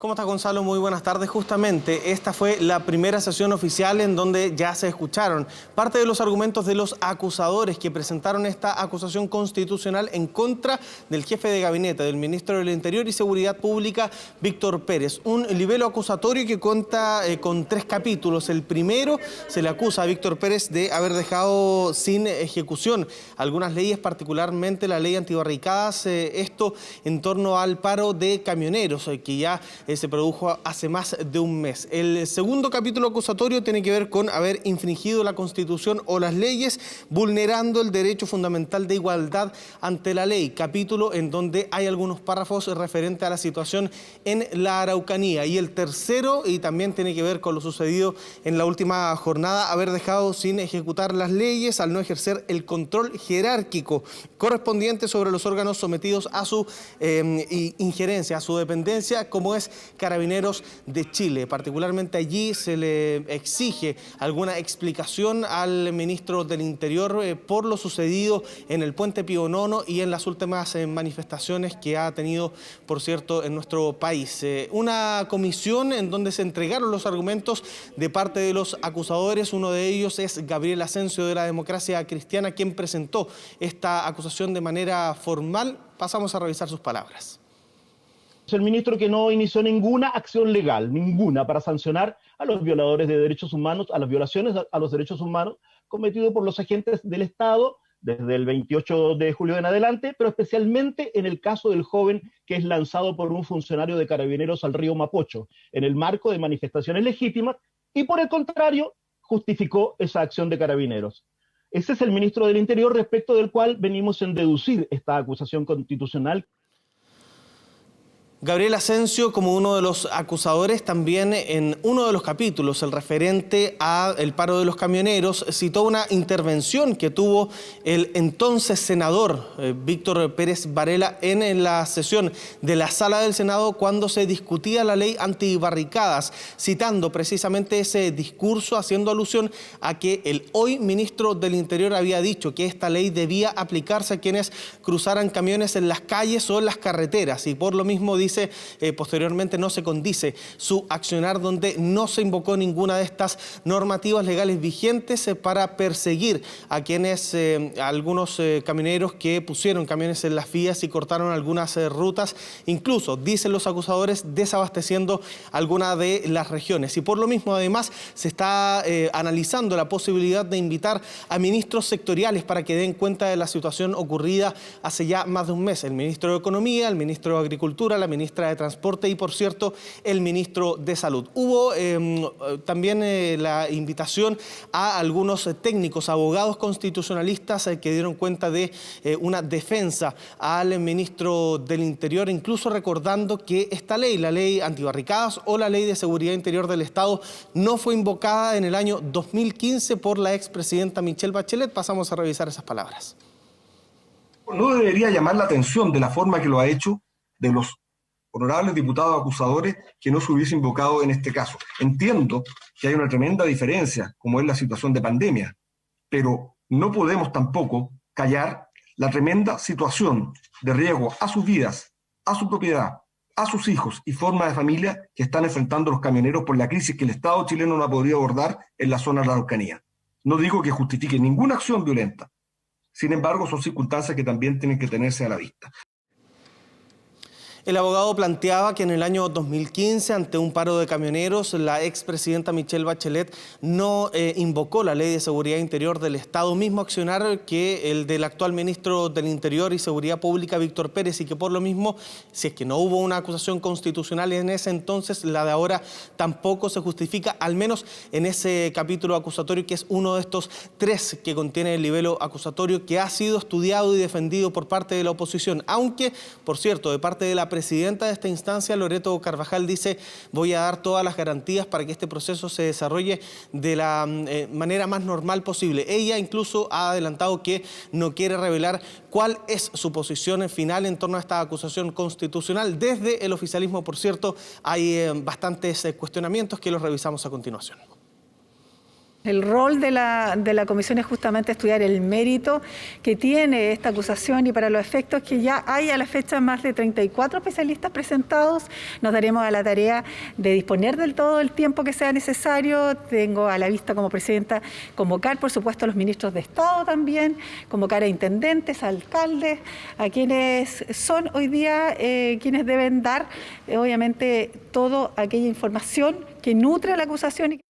¿Cómo estás, Gonzalo? Muy buenas tardes. Justamente esta fue la primera sesión oficial en donde ya se escucharon parte de los argumentos de los acusadores que presentaron esta acusación constitucional en contra del jefe de gabinete, del ministro del Interior y Seguridad Pública, Víctor Pérez. Un libelo acusatorio que cuenta con 3 capítulos. El primero, se le acusa a Víctor Pérez de haber dejado sin ejecución algunas leyes, particularmente la ley antibarricadas, esto en torno al paro de camioneros, que ya se produjo hace más de un mes. El segundo capítulo acusatorio tiene que ver con haber infringido la Constitución o las leyes, vulnerando el derecho fundamental de igualdad ante la ley. Capítulo en donde hay algunos párrafos referentes a la situación en la Araucanía. Y el tercero, y también tiene que ver con lo sucedido en la última jornada, haber dejado sin ejecutar las leyes al no ejercer el control jerárquico correspondiente sobre los órganos sometidos a su injerencia, a su dependencia, como es Carabineros de Chile. Particularmente allí se le exige alguna explicación al ministro del Interior por lo sucedido en el Puente Pío IX y en las últimas manifestaciones que ha tenido, por cierto, en nuestro país. Una comisión en donde se entregaron los argumentos de parte de los acusadores. Uno de ellos es Gabriel Asensio, de la Democracia Cristiana, quien presentó esta acusación de manera formal. Pasamos a revisar sus palabras. El ministro que no inició ninguna acción legal, ninguna, para sancionar a los violadores de derechos humanos, a las violaciones a los derechos humanos cometidos por los agentes del Estado desde el 28 de julio en adelante, pero especialmente en el caso del joven que es lanzado por un funcionario de Carabineros al río Mapocho, en el marco de manifestaciones legítimas, y por el contrario, justificó esa acción de Carabineros. Ese es el ministro del Interior, respecto del cual venimos en deducir esta acusación constitucional. Gabriel Asensio, como uno de los acusadores, también en uno de los capítulos, el referente al paro de los camioneros, citó una intervención que tuvo el entonces senador Víctor Pérez Varela en la sesión de la Sala del Senado cuando se discutía la ley antibarricadas, citando precisamente ese discurso, haciendo alusión a que el hoy ministro del Interior había dicho que esta ley debía aplicarse a quienes cruzaran camiones en las calles o en las carreteras, y por lo mismo dice posteriormente no se condice su accionar, donde no se invocó ninguna de estas normativas legales vigentes para perseguir a quienes, algunos camioneros que pusieron camiones en las vías y cortaron algunas rutas, incluso, dicen los acusadores, desabasteciendo algunas de las regiones. Y por lo mismo, además, se está analizando la posibilidad de invitar a ministros sectoriales para que den cuenta de la situación ocurrida hace ya más de un mes. El ministro de Economía, el ministro de Agricultura, la ministra de Transporte y, por cierto, el ministro de Salud. Hubo también la invitación a algunos técnicos, abogados constitucionalistas que dieron cuenta de una defensa al ministro del Interior, incluso recordando que esta ley, la ley antibarricadas o la ley de seguridad interior del Estado, no fue invocada en el año 2015 por la expresidenta Michelle Bachelet. Pasamos a revisar esas palabras. No debería llamar la atención de la forma que lo ha hecho de los honorables diputados acusadores que no se hubiese invocado en este caso. Entiendo que hay una tremenda diferencia, como es la situación de pandemia, pero no podemos tampoco callar la tremenda situación de riesgo a sus vidas, a su propiedad, a sus hijos y forma de familia que están enfrentando los camioneros por la crisis que el Estado chileno no ha podido abordar en la zona de la Araucanía. No digo que justifique ninguna acción violenta, sin embargo son circunstancias que también tienen que tenerse a la vista. El abogado planteaba que en el año 2015, ante un paro de camioneros, la expresidenta Michelle Bachelet no invocó la Ley de Seguridad Interior del Estado, mismo accionar que el del actual ministro del Interior y Seguridad Pública, Víctor Pérez, y que por lo mismo, si es que no hubo una acusación constitucional en ese entonces, la de ahora tampoco se justifica, al menos en ese capítulo acusatorio, que es uno de estos 3 que contiene el libelo acusatorio, que ha sido estudiado y defendido por parte de la oposición, aunque, por cierto, de parte de la presidenta de esta instancia, Loreto Carvajal, dice: voy a dar todas las garantías para que este proceso se desarrolle de la manera más normal posible. Ella incluso ha adelantado que no quiere revelar cuál es su posición final en torno a esta acusación constitucional. Desde el oficialismo, por cierto, hay bastantes cuestionamientos que los revisamos a continuación. El rol de la comisión es justamente estudiar el mérito que tiene esta acusación y para los efectos que ya hay a la fecha más de 34 especialistas presentados, nos daremos a la tarea de disponer del todo el tiempo que sea necesario. Tengo a la vista como presidenta convocar, por supuesto, a los ministros de Estado también, convocar a intendentes, a alcaldes, a quienes son hoy día quienes deben dar, obviamente, toda aquella información que nutre la acusación.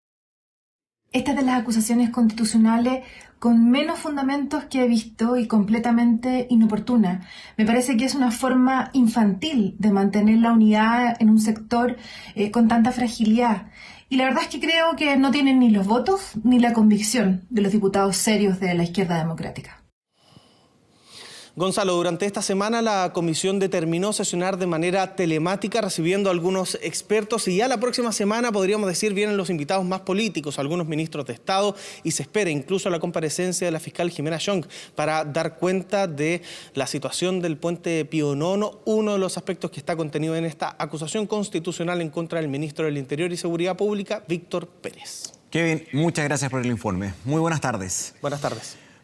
Esta es de las acusaciones constitucionales con menos fundamentos que he visto y completamente inoportuna. Me parece que es una forma infantil de mantener la unidad en un sector con tanta fragilidad. Y la verdad es que creo que no tienen ni los votos ni la convicción de los diputados serios de la izquierda democrática. Gonzalo, durante esta semana la comisión determinó sesionar de manera telemática, recibiendo a algunos expertos, y ya la próxima semana, podríamos decir, vienen los invitados más políticos, algunos ministros de Estado, y se espera incluso la comparecencia de la fiscal Jimena Young para dar cuenta de la situación del puente Pío IX, uno de los aspectos que está contenido en esta acusación constitucional en contra del ministro del Interior y Seguridad Pública, Víctor Pérez. Kevin, muchas gracias por el informe. Muy buenas tardes. Buenas tardes.